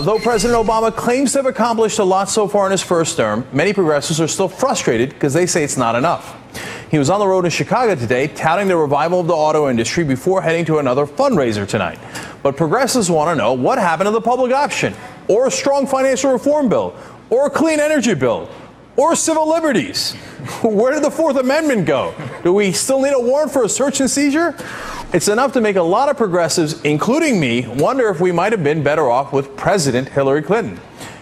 Though President Obama claims to have accomplished a lot so far in his first term, many progressives are still frustrated because they say it's not enough. He was on the road in Chicago today touting the revival of the auto industry before heading to another fundraiser tonight. But progressives want to know what happened to the public option, or a strong financial reform bill, or a clean energy bill, or civil liberties. Where did the Fourth Amendment go? Do we still need a warrant for a search and seizure? It's enough to make a lot of progressives, including me, wonder if we might have been better off with President Hillary Clinton.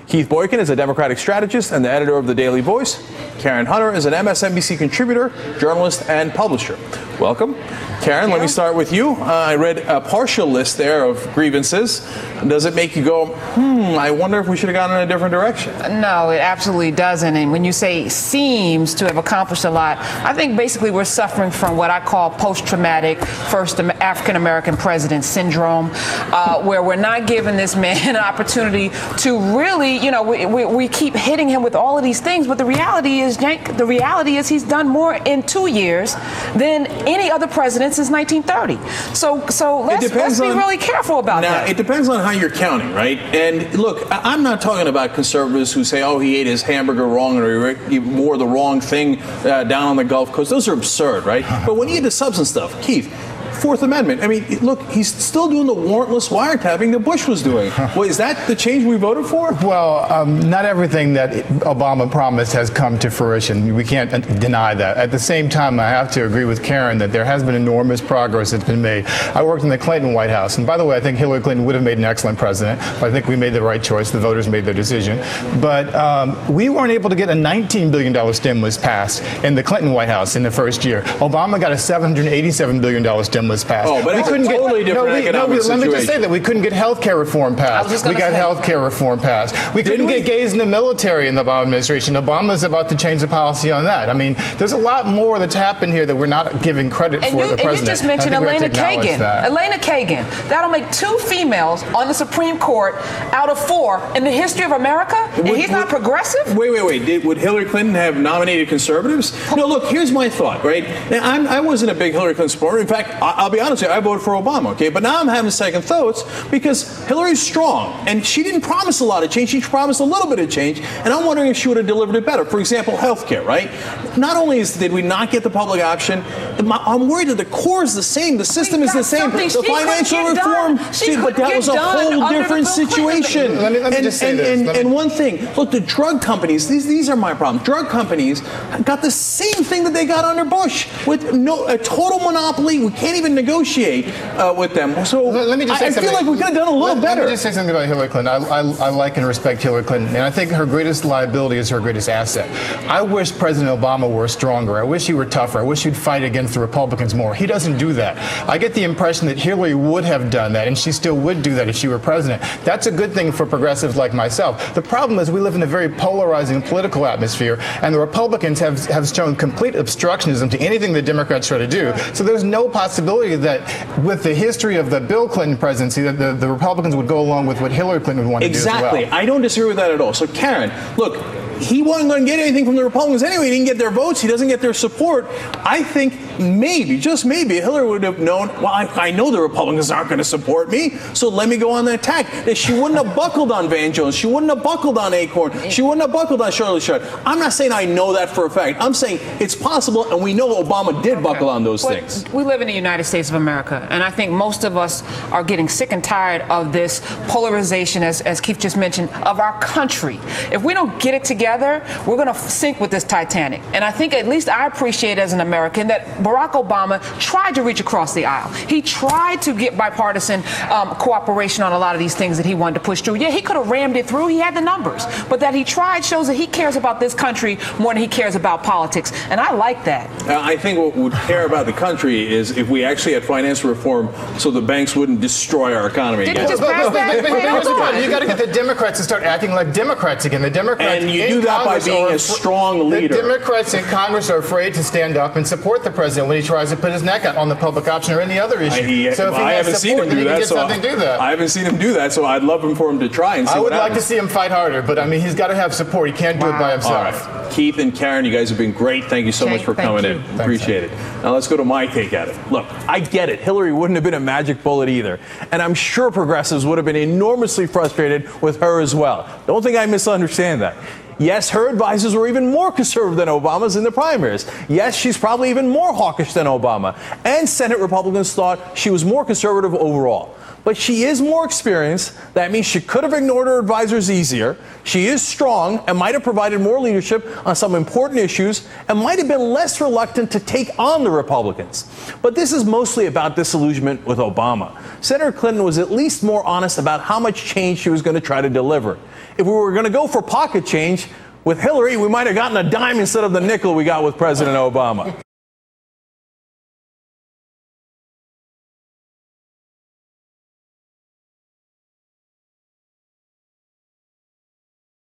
Keith Boykin is a Democratic strategist and the editor of The Daily Voice. Karen Hunter is an MSNBC contributor, journalist, and publisher. Welcome. Karen, let me start with you. I read a partial list there of grievances. Does it make you go, I wonder if we should have gone in a different direction? No, it absolutely doesn't. And when you say seems to have accomplished a lot, I think basically we're suffering from what I call post-traumatic first African-American president syndrome, where we're not giving this man an opportunity to really, we keep hitting him with all of these things. But the reality is, Cenk, he's done more in 2 years than any other president since 1930. So let's be really careful about that. Now, it depends on how you're counting, right? And look, I'm not talking about conservatives who say, he ate his hamburger wrong or he wore the wrong thing down on the Gulf Coast. Those are absurd, right? But when you get to substance stuff, Keith, Fourth Amendment. I mean, look, he's still doing the warrantless wiretapping that Bush was doing. Well, is that the change we voted for? Well, not everything that Obama promised has come to fruition. We can't deny that. At the same time, I have to agree with Karen that there has been enormous progress that's been made. I worked in the Clinton White House, and by the way, I think Hillary Clinton would have made an excellent president. But I think we made the right choice. The voters made their decision. But we weren't able to get a $19 billion stimulus passed in the Clinton White House in the first year. Obama got a $787 billion stimulus passed. But we couldn't totally get let me just say that we couldn't get health care reform passed. We got health care reform passed. We couldn't get gays in the military in the Obama administration. Obama's about to change the policy on that. I mean, there's a lot more that's happened here that we're not giving credit for the president. And you just mentioned Elena Kagan. Elena Kagan. That'll make 2 females on the Supreme Court out of 4 in the history of America, and he's not progressive? Wait. Would Hillary Clinton have nominated conservatives? No, look, here's my thought, right? Now, I wasn't a big Hillary Clinton supporter. In fact, I'll be honest with you, I voted for Obama, okay? But now I'm having second thoughts because Hillary's strong, and she didn't promise a lot of change. She promised a little bit of change, and I'm wondering if she would have delivered it better. For example, health care, right? Not only did we not get the public option, I'm worried that the core is the same. The system is the same. The financial reform, but that was a whole different situation. Let me just say this. And one thing, look, the drug companies, these are my problems. Drug companies got the same thing that they got under Bush with a total monopoly. We can't even negotiate with them. So let me just say I feel like we could have done a little better. Let me just say something about Hillary Clinton. I like and respect Hillary Clinton, and I think her greatest liability is her greatest asset. I wish President Obama were stronger. I wish he were tougher. I wish he'd fight against the Republicans more. He doesn't do that. I get the impression that Hillary would have done that, and she still would do that if she were president. That's a good thing for progressives like myself. The problem is we live in a very polarizing political atmosphere, and the Republicans have shown complete obstructionism to anything the Democrats try to do. So there's no possibility that with the history of the Bill Clinton presidency, that the Republicans would go along with what Hillary Clinton would want to do as well. Exactly. I don't disagree with that at all. So, Karen, look, he wasn't going to get anything from the Republicans anyway. He didn't get their votes. He doesn't get their support. I think maybe, just maybe, Hillary would have known, well, I know the Republicans aren't going to support me, so let me go on the attack. She wouldn't have buckled on Van Jones. She wouldn't have buckled on Acorn. She wouldn't have buckled on Charlie Shreve. I'm not saying I know that for a fact. I'm saying it's possible, and we know Obama did buckle on those things. We live in the United States of America, and I think most of us are getting sick and tired of this polarization, as Keith just mentioned, of our country. If we don't get it together, we're going to sink with this Titanic. And I think at least I appreciate as an American that Barack Obama tried to reach across the aisle. He tried to get bipartisan cooperation on a lot of these things that he wanted to push through. Yeah, he could have rammed it through. He had the numbers. But that he tried shows that he cares about this country more than he cares about politics. And I like that. I think what would care about the country is if we actually had financial reform so the banks wouldn't destroy our economy again. Did you just pass that? You got to get the Democrats to start acting like Democrats again. The Democrats and you do that by being a strong leader. The Democrats in Congress are afraid to stand up and support the president when he tries to put his neck out on the public option or any other issue. So if he has support, then he can get something to do that. I haven't seen him do that, so I'd love for him to try and see I would what like to see him fight harder, but I mean, he's got to have support. He can't do it by himself. All right. Keith and Karen, you guys have been great. Thank you so much for coming in. Appreciate it. Now let's go to my take at it. Look, I get it. Hillary wouldn't have been a magic bullet either. And I'm sure progressives would have been enormously frustrated with her as well. Don't think I misunderstand that. Yes, her advisors were even more conservative than Obama's in the primaries. Yes, she's probably even more hawkish than Obama. And Senate Republicans thought she was more conservative overall. But she is more experienced. That means she could have ignored her advisors easier. She is strong and might have provided more leadership on some important issues and might have been less reluctant to take on the Republicans. But this is mostly about disillusionment with Obama. Senator Clinton was at least more honest about how much change she was going to try to deliver. If we were going to go for pocket change, with Hillary, we might have gotten a dime instead of the nickel we got with President Obama.